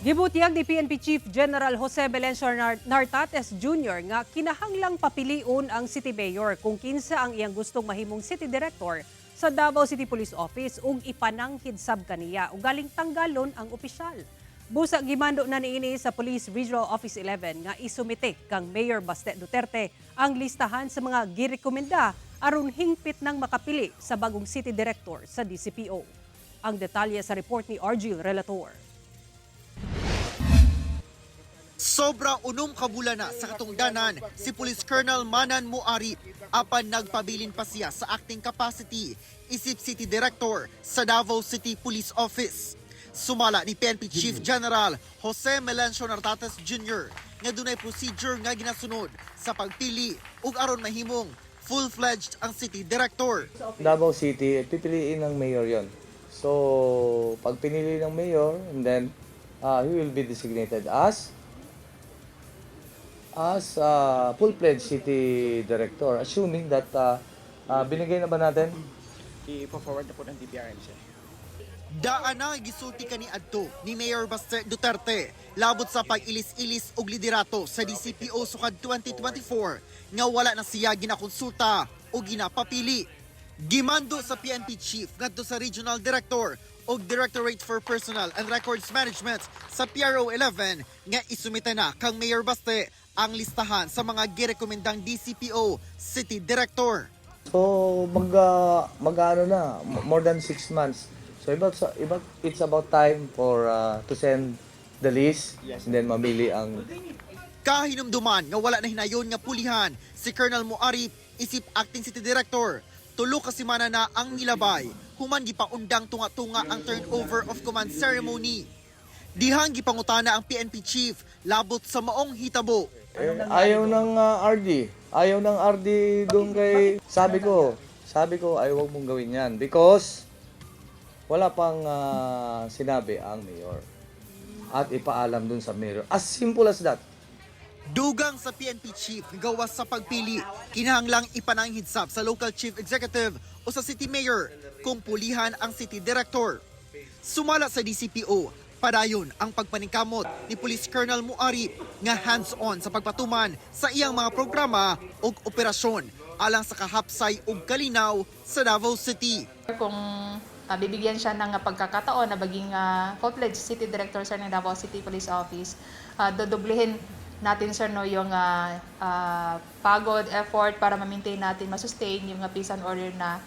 Gibutiyag ni PNP Chief General Jose Melencio Nartates Jr. nga kinahanglang papiliun ang City Mayor kung kinsa ang iyang gustong mahimong City Director sa Davao City Police Office ug ipananghid sab kaniya ug galing tanggalon ang opisyal. Busa gimando na niini sa Police Regional Office 11 nga isumite kang Mayor Baste Duterte ang listahan sa mga girekomenda aron hingpit ng makapili sa bagong City Director sa DCPO. Ang detalye sa report ni Argil Relator. Sobra unom kabulan na sa katungdanan si Police Colonel Manan Muarip apan nagpabilin pa siya sa acting capacity isip City Director sa Davao City Police Office. Sumala ni PNP Chief General Jose Melencio Nartates Jr. nga dunay procedure nga ginasunod sa pagpili ug aron mahimong full-fledged ang City Director. Davao City, pipiliin ng mayor yon. So, pag pinili ng mayor, and then he will be designated as full-fledged city director, assuming that binigay na ba natin? I-forward na po ng DPRM siya. Daan na gisulti kani adto ni Mayor Baste Duterte labot sa pag-ilis-ilis og liderato sa DCPO sukad 2024 nga wala na siya ginakonsulta o ginapapili. Gimando sa PNP Chief ngadto sa Regional Director o Directorate for Personnel and Records Management sa PRO 11 nga isumita na kang Mayor Baste ang listahan sa mga girekomendang DCPO City Director. So, mag-ano na, more than 6 months. So, it's about time for to send the list, and then mamili ang... Kahinumduman nga wala na hinayon nga pulihan si Colonel Muarip isip acting City Director. Tulo ka semana na ang nilabay, human gipaundang tunga-tunga ang turnover of command ceremony. Dihang gipangutana ang PNP Chief labot sa maong hitabo. Ayaw ng RD. Ayaw ng RD doon kay... Sabi ko, ay huwag mong gawin yan. Because wala pang sinabi ang mayor. At ipaalam doon sa mayor. As simple as that. Dugang sa PNP Chief gawas sa pagpili, kinahanglang ipananghidsap sa Local Chief Executive o sa City Mayor kung pulihan ang City Director. Sumala sa DCPO, padayon ang pagpaningkamot ni Police Colonel Muarip nga hands-on sa pagpatuman sa iyang mga programa o operasyon alang sa kahapsay ug kalinaw sa Davao City. Kung bibigyan siya ng pagkakataon na maging full-fledged City Director sir ng Davao City Police Office, dodoblehin natin sir no yung pagod, effort para ma-maintain natin, ma-sustain yung peace and order na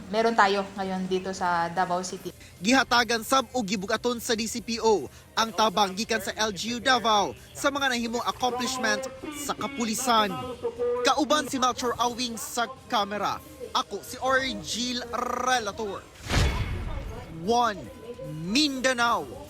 meron tayo ngayon dito sa Davao City. Gihatagan sab og gibugaton sa DCPO ang tabang gikan sa LGU Davao sa mga nahimong accomplishment sa kapulisan. Kauban si Melchor Awing sa kamera. Ako si Argil Relator. 1 Mindanao.